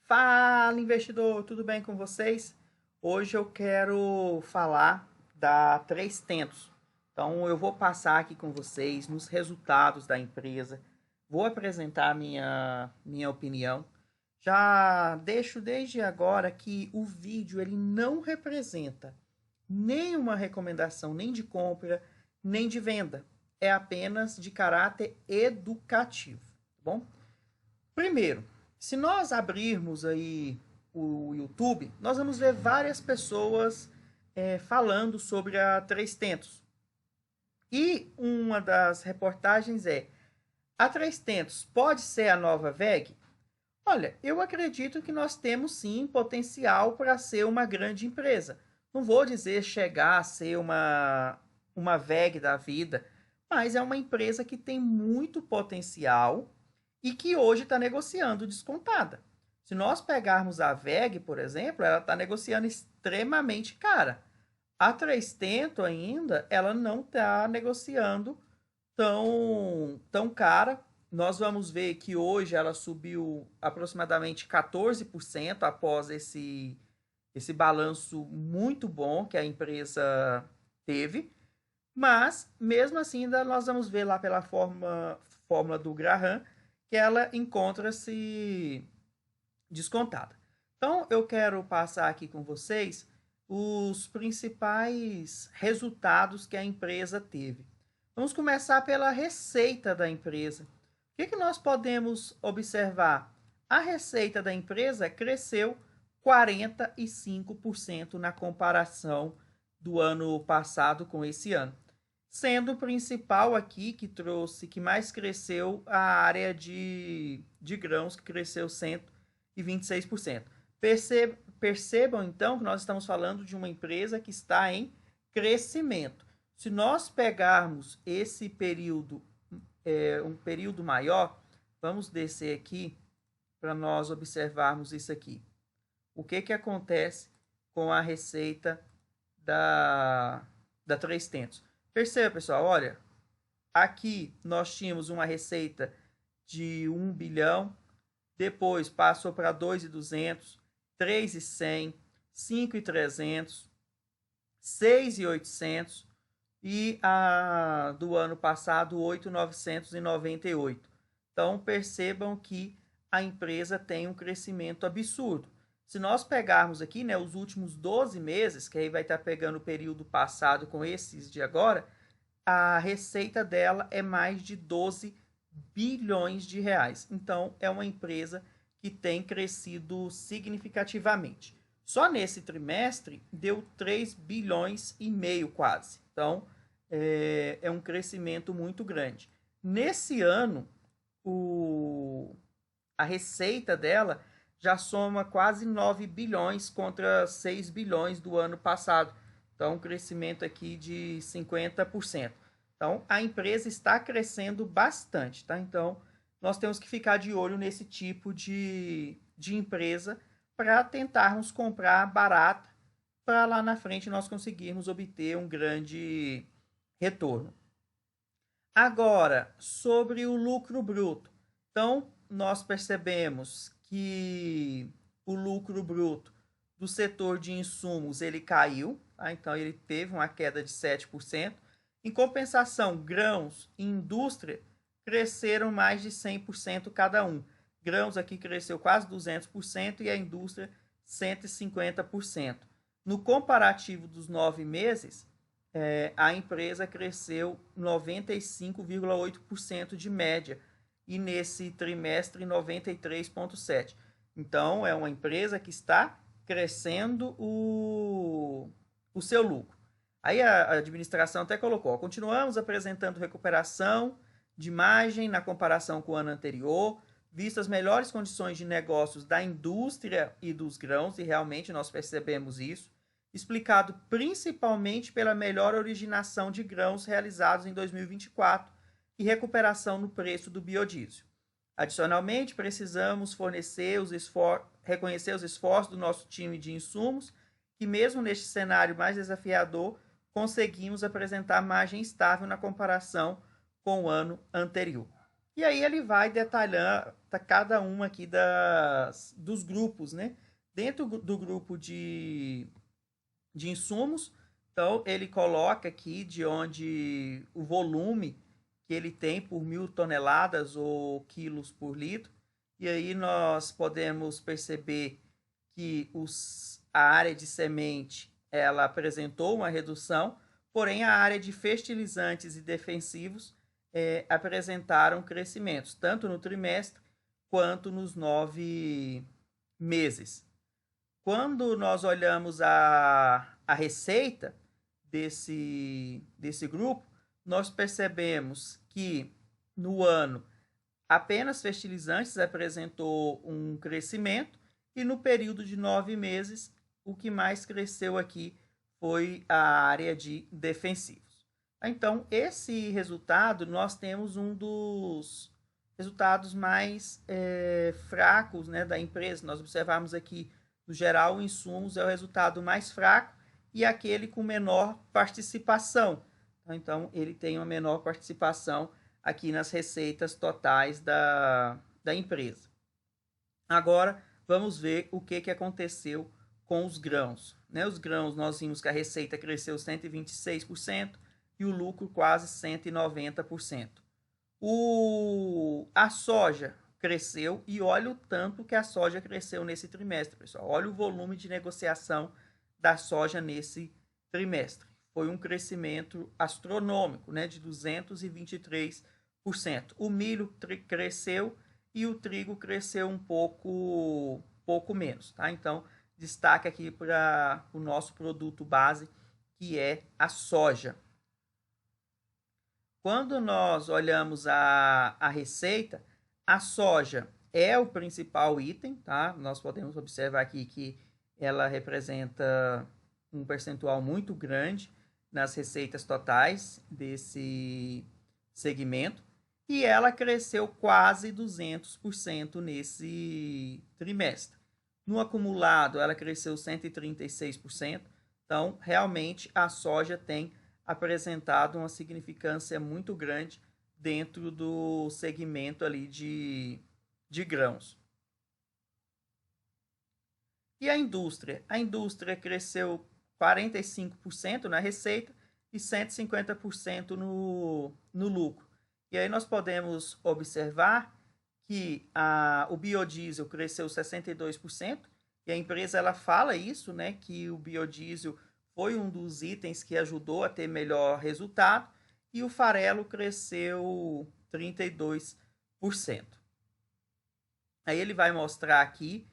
Fala, investidor, tudo bem com vocês? Hoje eu quero falar da Três Tentos. Então eu vou passar aqui com vocês nos resultados da empresa, vou apresentar minha opinião. Já deixo desde agora que o vídeo ele não representa nenhuma recomendação nem de compra, nem de venda. É apenas de caráter educativo, tá bom? Primeiro, se nós abrirmos aí o YouTube, nós vamos ver várias pessoas falando sobre a Três Tentos. E uma das reportagens é: a Três Tentos pode ser a nova WEG? Olha, eu acredito que nós temos sim potencial para ser uma grande empresa. Não vou dizer chegar a ser uma WEG da vida, mas é uma empresa que tem muito potencial e que hoje está negociando descontada. Se nós pegarmos a WEG, por exemplo, ela está negociando extremamente cara. A 300 ainda, ela não está negociando tão cara. Nós vamos ver que hoje ela subiu aproximadamente 14% após esse balanço muito bom que a empresa teve. Mas, mesmo assim, ainda nós vamos ver lá pela fórmula do Graham que ela encontra-se descontada. Então, eu quero passar aqui com vocês os principais resultados que a empresa teve. Vamos começar pela receita da empresa. O que nós podemos observar? A receita da empresa cresceu 45% na comparação do ano passado com esse ano, sendo o principal aqui que mais cresceu a área de grãos, que cresceu 126%. Percebam então que nós estamos falando de uma empresa que está em crescimento. Se nós pegarmos esse período, um período maior, vamos descer aqui para nós observarmos isso aqui. O que acontece com a receita da Três Tentos? Perceba, pessoal, olha, aqui nós tínhamos uma receita de 1 bilhão, depois passou para 2.200, 3.100, 5.300, 6.800 e a do ano passado 8.998. Então percebam que a empresa tem um crescimento absurdo. Se nós pegarmos aqui, né, os últimos 12 meses, que aí vai estar pegando o período passado com esses de agora, a receita dela é mais de 12 bilhões de reais. Então, é uma empresa que tem crescido significativamente. Só nesse trimestre deu 3 bilhões e meio quase. Então, é um crescimento muito grande. Nesse ano, a receita dela já soma quase 9 bilhões contra 6 bilhões do ano passado. Então, um crescimento aqui de 50%. Então, a empresa está crescendo bastante, tá? Então, nós temos que ficar de olho nesse tipo de empresa para tentarmos comprar barato, para lá na frente nós conseguirmos obter um grande retorno. Agora, sobre o lucro bruto. Então, nós percebemos que o lucro bruto do setor de insumos ele caiu, tá? Então ele teve uma queda de 7%. Em compensação, grãos e indústria cresceram mais de 100% cada um. Grãos aqui cresceu quase 200% e a indústria 150%. No comparativo dos 9 meses, a empresa cresceu 95,8% de média e nesse trimestre 93,7%. Então, é uma empresa que está crescendo o seu lucro. Aí a administração até colocou: continuamos apresentando recuperação de margem na comparação com o ano anterior, visto as melhores condições de negócios da indústria e dos grãos, e realmente nós percebemos isso, explicado principalmente pela melhor originação de grãos realizados em 2024 e recuperação no preço do biodiesel. Adicionalmente, precisamos reconhecer os esforços do nosso time de insumos, que mesmo neste cenário mais desafiador, conseguimos apresentar margem estável na comparação com o ano anterior. E aí ele vai cada uma aqui dos grupos, né? Dentro do grupo de insumos, então ele coloca aqui de onde o volume que ele tem por 1.000 toneladas ou quilos por litro. E aí nós podemos perceber que a área de semente ela apresentou uma redução, porém a área de fertilizantes e defensivos apresentaram crescimentos, tanto no trimestre quanto nos 9 meses. Quando nós olhamos a receita desse grupo, nós percebemos que no ano apenas fertilizantes apresentou um crescimento e no período de 9 meses o que mais cresceu aqui foi a área de defensivos. Então, esse resultado, nós temos um dos resultados mais fracos, né, da empresa. Nós observamos aqui, no geral, o insumos é o resultado mais fraco e aquele com menor participação. Então, ele tem uma menor participação aqui nas receitas totais da empresa. Agora, vamos ver o que aconteceu com os grãos. Né? Os grãos, nós vimos que a receita cresceu 126%, e o lucro quase 190%. A soja cresceu e olha o tanto que a soja cresceu nesse trimestre, pessoal. Olha o volume de negociação da soja nesse trimestre. Foi um crescimento astronômico, né, de 223%. O milho cresceu e o trigo cresceu um pouco menos. Tá? Então, destaque aqui para o nosso produto base, que é a soja. Quando nós olhamos a receita, a soja é o principal item, tá? Nós podemos observar aqui que ela representa um percentual muito grande nas receitas totais desse segmento e ela cresceu quase 200% nesse trimestre. No acumulado, ela cresceu 136%, então realmente a soja tem apresentado uma significância muito grande dentro do segmento ali de grãos. E a indústria? A indústria cresceu 45% na receita e 150% no lucro. E aí nós podemos observar que o biodiesel cresceu 62%, e a empresa ela fala isso, né, que o biodiesel foi um dos itens que ajudou a ter melhor resultado, e o farelo cresceu 32%. Aí ele vai mostrar aqui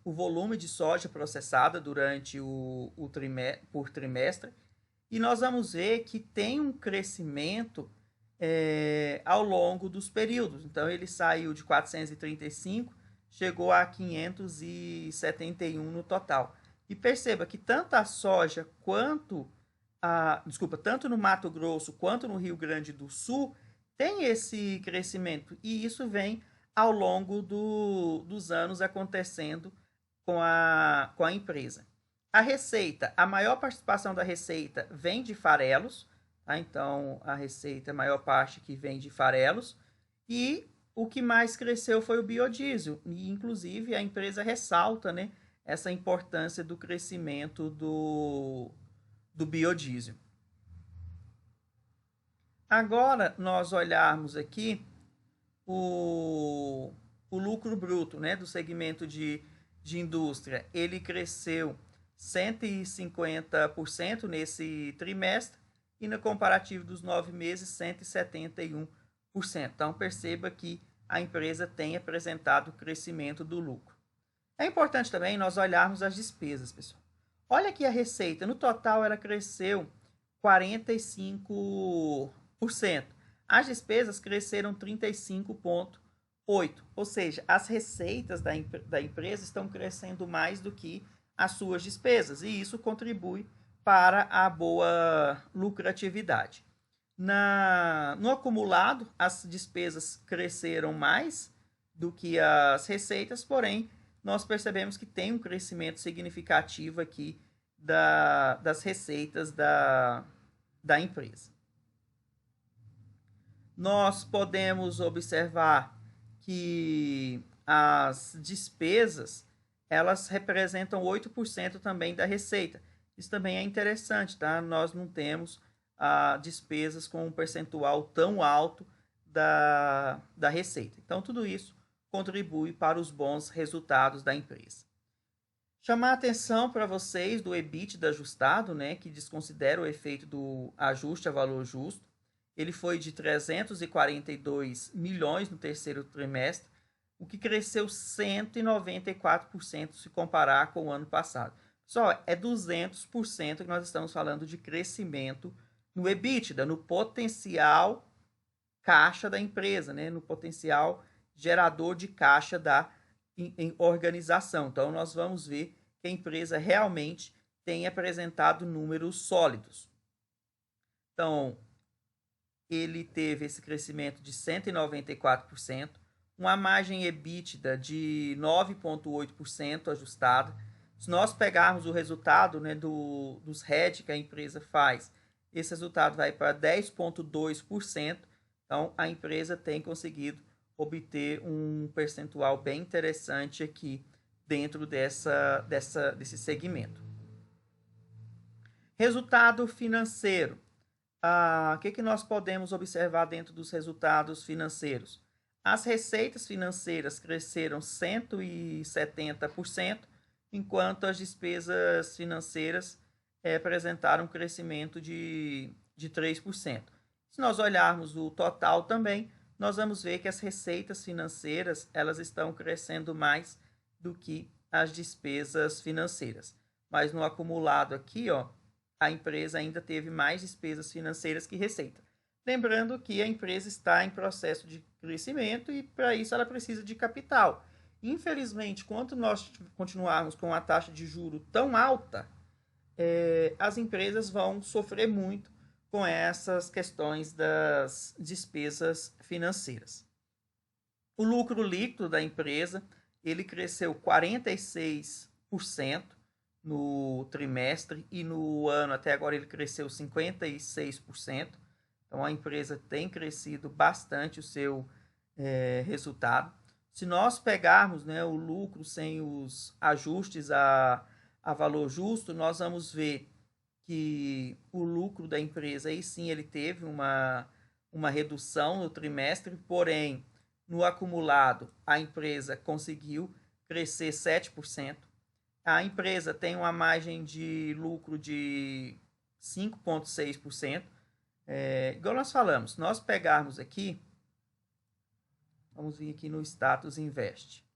o volume de soja processada durante por trimestre, e nós vamos ver que tem um crescimento ao longo dos períodos. Então ele saiu de 435, chegou a 571 no total. E perceba que tanto a soja tanto no Mato Grosso quanto no Rio Grande do Sul tem esse crescimento, e isso vem ao longo dos anos acontecendo com a empresa. A receita, a maior participação da receita vem de farelos, tá? Então a receita, a maior parte que vem de farelos, e o que mais cresceu foi o biodiesel, e inclusive a empresa ressalta, né, essa importância do crescimento do biodiesel. Agora, nós olharmos aqui o lucro bruto, né, do segmento de indústria, ele cresceu 150% nesse trimestre e no comparativo dos 9 meses, 171%. Então, perceba que a empresa tem apresentado o crescimento do lucro. É importante também nós olharmos as despesas, pessoal. Olha aqui a receita. No total, ela cresceu 45%. As despesas cresceram 35,8%. Ou seja, as receitas da empresa estão crescendo mais do que as suas despesas. E isso contribui para a boa lucratividade. No acumulado, as despesas cresceram mais do que as receitas, porém, nós percebemos que tem um crescimento significativo aqui das receitas da empresa. Nós podemos observar que as despesas, elas representam 8% também da receita. Isso também é interessante, tá? Nós não temos despesas com um percentual tão alto da receita. Então, tudo isso contribui para os bons resultados da empresa. Chamar a atenção para vocês do EBITDA ajustado, né, que desconsidera o efeito do ajuste a valor justo. Ele foi de 342 milhões no terceiro trimestre, o que cresceu 194% se comparar com o ano passado. Só é 200% que nós estamos falando de crescimento no EBITDA, no potencial caixa da empresa, né? No potencial gerador de caixa em organização. Então, nós vamos ver que a empresa realmente tem apresentado números sólidos. Então, ele teve esse crescimento de 194%, uma margem EBITDA de 9,8% ajustada. Se nós pegarmos o resultado, né, dos hedge que a empresa faz, esse resultado vai para 10,2%. Então, a empresa tem conseguido obter um percentual bem interessante aqui dentro desse segmento. Resultado financeiro. O que nós podemos observar dentro dos resultados financeiros? As receitas financeiras cresceram 170%, enquanto as despesas financeiras apresentaram um crescimento de 3%. Se nós olharmos o total também, nós vamos ver que as receitas financeiras elas estão crescendo mais do que as despesas financeiras. Mas no acumulado aqui, ó, a empresa ainda teve mais despesas financeiras que receita. Lembrando que a empresa está em processo de crescimento e para isso ela precisa de capital. Infelizmente, quando nós continuarmos com a taxa de juro tão alta, as empresas vão sofrer muito com essas questões das despesas financeiras. O lucro líquido da empresa, ele cresceu 46% no trimestre e no ano até agora ele cresceu 56%. Então a empresa tem crescido bastante o seu resultado. Se nós pegarmos, né, o lucro sem os ajustes a valor justo, nós vamos ver que o lucro da empresa, aí sim, ele teve uma redução no trimestre, porém, no acumulado, a empresa conseguiu crescer 7%. A empresa tem uma margem de lucro de 5,6%. Igual nós falamos, se nós pegarmos aqui, vamos vir aqui no status invest.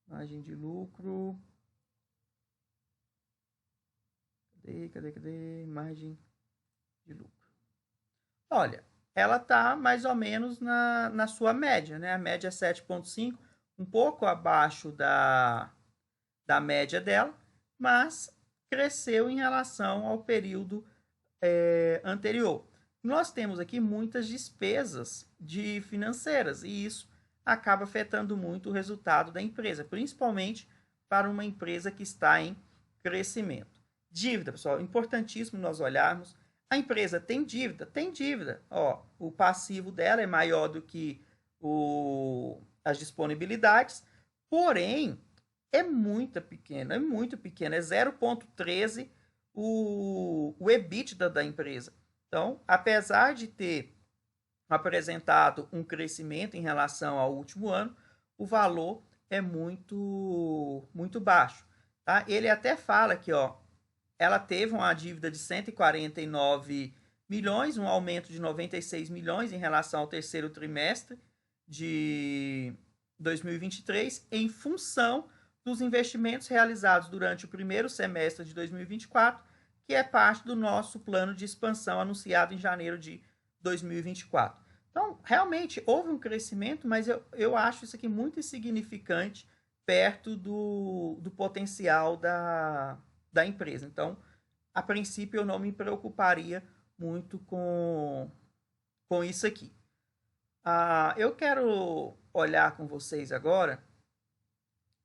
Margem de lucro. Cadê? Margem de lucro. Olha, ela está mais ou menos na sua média, né? A média é 7,5, um pouco abaixo da média dela, mas cresceu em relação ao período anterior. Nós temos aqui muitas despesas financeiras e isso acaba afetando muito o resultado da empresa, principalmente para uma empresa que está em crescimento. Dívida, pessoal, importantíssimo nós olharmos. A empresa tem dívida? Tem dívida. Ó, o passivo dela é maior do que as disponibilidades, porém, é muito pequeno, é 0,13 o EBITDA da empresa. Então, apesar de ter apresentado um crescimento em relação ao último ano, o valor é muito baixo. Tá? Ele até fala que, ó, ela teve uma dívida de 149 milhões, um aumento de 96 milhões em relação ao terceiro trimestre de 2023, em função dos investimentos realizados durante o primeiro semestre de 2024, que é parte do nosso plano de expansão anunciado em janeiro de 2024. Então, realmente, houve um crescimento, mas eu acho isso aqui muito insignificante perto do potencial da empresa. Então, a princípio, eu não me preocuparia muito com isso aqui. Eu quero olhar com vocês agora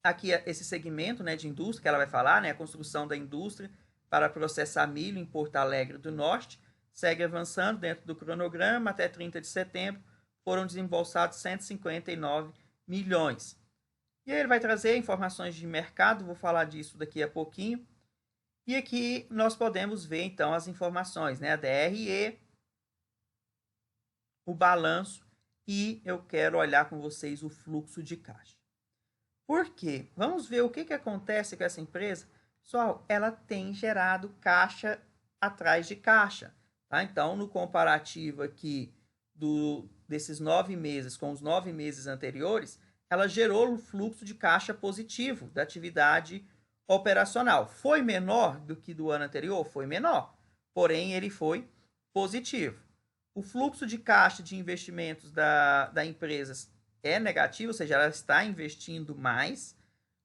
aqui esse segmento, né, de indústria que ela vai falar, né, a construção da indústria para processar milho em Porto Alegre do Norte. Segue avançando dentro do cronograma até 30 de setembro. foram desembolsados 159 milhões. E aí ele vai trazer informações de mercado, vou falar disso daqui a pouquinho. E aqui nós podemos ver então as informações, né? A DRE, o balanço e eu quero olhar com vocês o fluxo de caixa. Por quê? Vamos ver o que acontece com essa empresa. Pessoal, ela tem gerado caixa atrás de caixa. Tá? Então, no comparativo aqui desses 9 meses com os 9 meses anteriores, ela gerou um fluxo de caixa positivo da atividade operacional. Foi menor do que do ano anterior? Foi menor, porém ele foi positivo. O fluxo de caixa de investimentos da empresa é negativo, ou seja, ela está investindo mais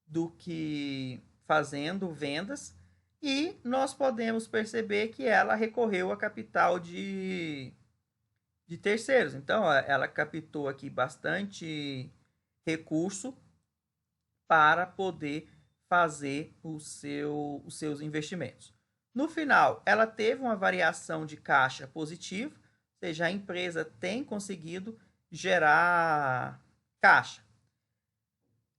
do que fazendo vendas, e nós podemos perceber que ela recorreu a capital de terceiros. Então, ela captou aqui bastante recurso para poder fazer os seus investimentos. No final, ela teve uma variação de caixa positiva, ou seja, a empresa tem conseguido gerar caixa.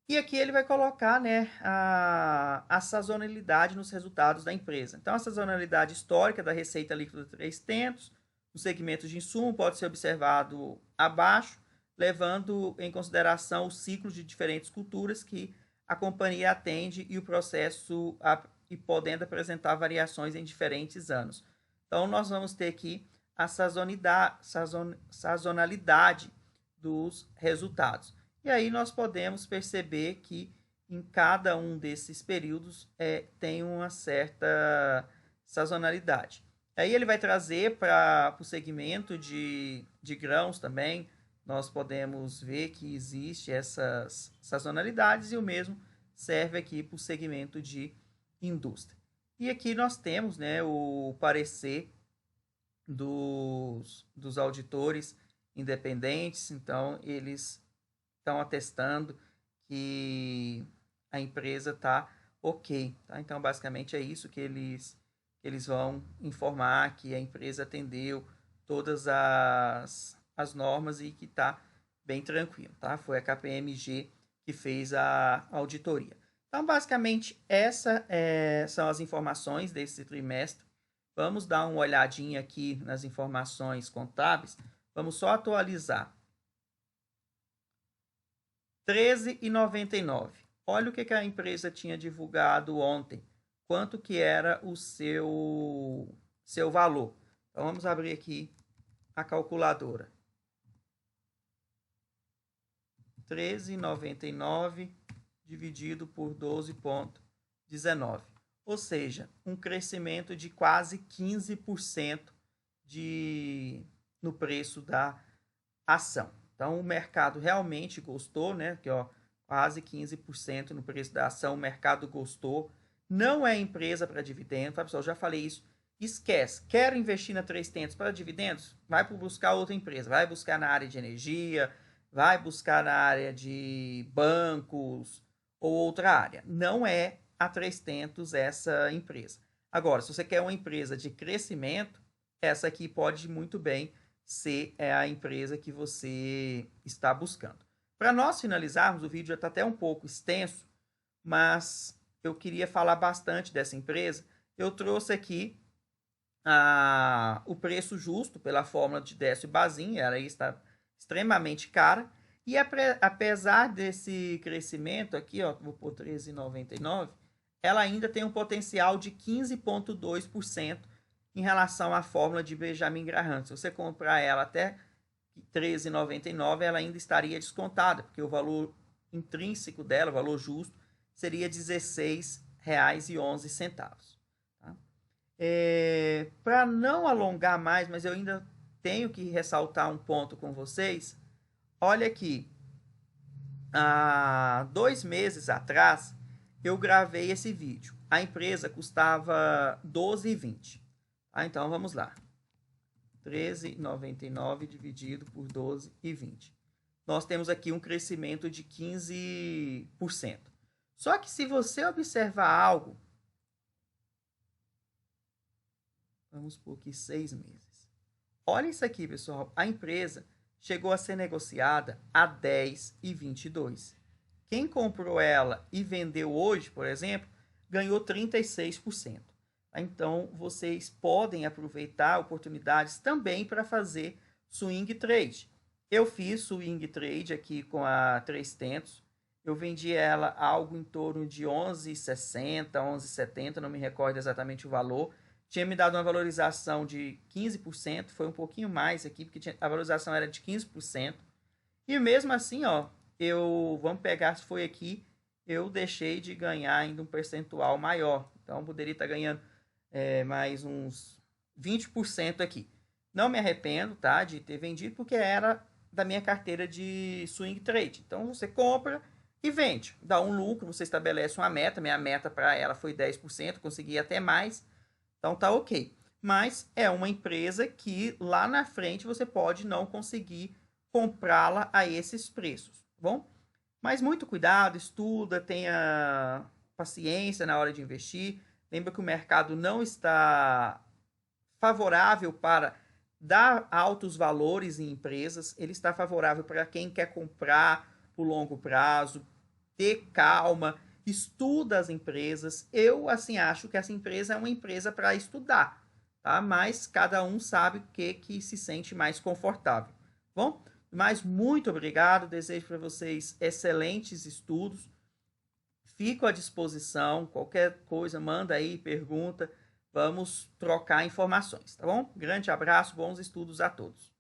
E aqui ele vai colocar, né, a sazonalidade nos resultados da empresa. Então, a sazonalidade histórica da receita líquida 3/10 no segmento de insumo pode ser observado abaixo, levando em consideração o ciclo de diferentes culturas que a companhia atende e o processo e podendo apresentar variações em diferentes anos. Então, nós vamos ter aqui a sazonalidade dos resultados. E aí nós podemos perceber que em cada um desses períodos tem uma certa sazonalidade. Aí ele vai trazer para o segmento de grãos também, nós podemos ver que existe essas sazonalidades e o mesmo serve aqui para o segmento de indústria. E aqui nós temos, né, o parecer dos auditores independentes, então eles estão atestando que a empresa está ok. Tá? Então, basicamente, é isso que eles vão informar, que a empresa atendeu todas as normas e que está bem tranquilo. Tá? Foi a KPMG que fez a auditoria. Então, basicamente, essas são as informações desse trimestre. Vamos dar uma olhadinha aqui nas informações contábeis. Vamos só atualizar. 13,99. Olha o que a empresa tinha divulgado ontem. Quanto que era o seu valor. Então, vamos abrir aqui a calculadora. 13,99 dividido por 12,19. Ou seja, um crescimento de quase 15% no preço da ação. Então, o mercado realmente gostou, né? Que, ó, quase 15% no preço da ação, o mercado gostou. Não é empresa para dividendos, tá, pessoal? Já falei isso. Esquece. Quero investir na 3tentos para dividendos? Vai buscar outra empresa. Vai buscar na área de energia, vai buscar na área de bancos ou outra área. Não é a 3tentos essa empresa. Agora, se você quer uma empresa de crescimento, essa aqui pode muito bem ser a empresa que você está buscando. Para nós finalizarmos, o vídeo já está até um pouco extenso, mas eu queria falar bastante dessa empresa. Eu trouxe aqui o preço justo pela fórmula de Décio e Bazin, ela está extremamente cara, e apesar desse crescimento aqui, ó, vou pôr 13,99, ela ainda tem um potencial de 15,2% em relação à fórmula de Benjamin Graham. Se você comprar ela até 13,99, ela ainda estaria descontada, porque o valor intrínseco dela, o valor justo, seria R$ 16,11. Tá? Para não alongar mais, mas eu ainda tenho que ressaltar um ponto com vocês. Olha aqui, há 2 meses atrás, eu gravei esse vídeo. A empresa custava R$ 12,20. Então, vamos lá. 13,99 dividido por 12,20. Nós temos aqui um crescimento de 15%. Só que se você observar algo, vamos por aqui 6 meses. Olha isso aqui, pessoal. A empresa chegou a ser negociada a 10,22. Quem comprou ela e vendeu hoje, por exemplo, ganhou 36%. Então, vocês podem aproveitar oportunidades também para fazer swing trade. Eu fiz swing trade aqui com a 300. Eu vendi ela algo em torno de 11,60, 11,70, não me recordo exatamente o valor. Tinha me dado uma valorização de 15%, foi um pouquinho mais aqui, porque a valorização era de 15%. E mesmo assim, ó, vamos pegar se foi aqui, eu deixei de ganhar ainda um percentual maior. Então, poderia estar ganhando mais uns 20% aqui. Não me arrependo, tá, de ter vendido, porque era da minha carteira de swing trade. Então, você compra e vende. Dá um lucro, você estabelece uma meta. Minha meta para ela foi 10%, consegui até mais. Então, tá ok. Mas é uma empresa que lá na frente você pode não conseguir comprá-la a esses preços, tá bom? Mas muito cuidado, estuda, tenha paciência na hora de investir. Lembra que o mercado não está favorável para dar altos valores em empresas, ele está favorável para quem quer comprar por longo prazo, ter calma, estuda as empresas. Eu, assim, acho que essa empresa é uma empresa para estudar, tá? Mas cada um sabe o que se sente mais confortável. Bom, mas muito obrigado, desejo para vocês excelentes estudos. Fico à disposição, qualquer coisa, manda aí, pergunta, vamos trocar informações, tá bom? Grande abraço, bons estudos a todos.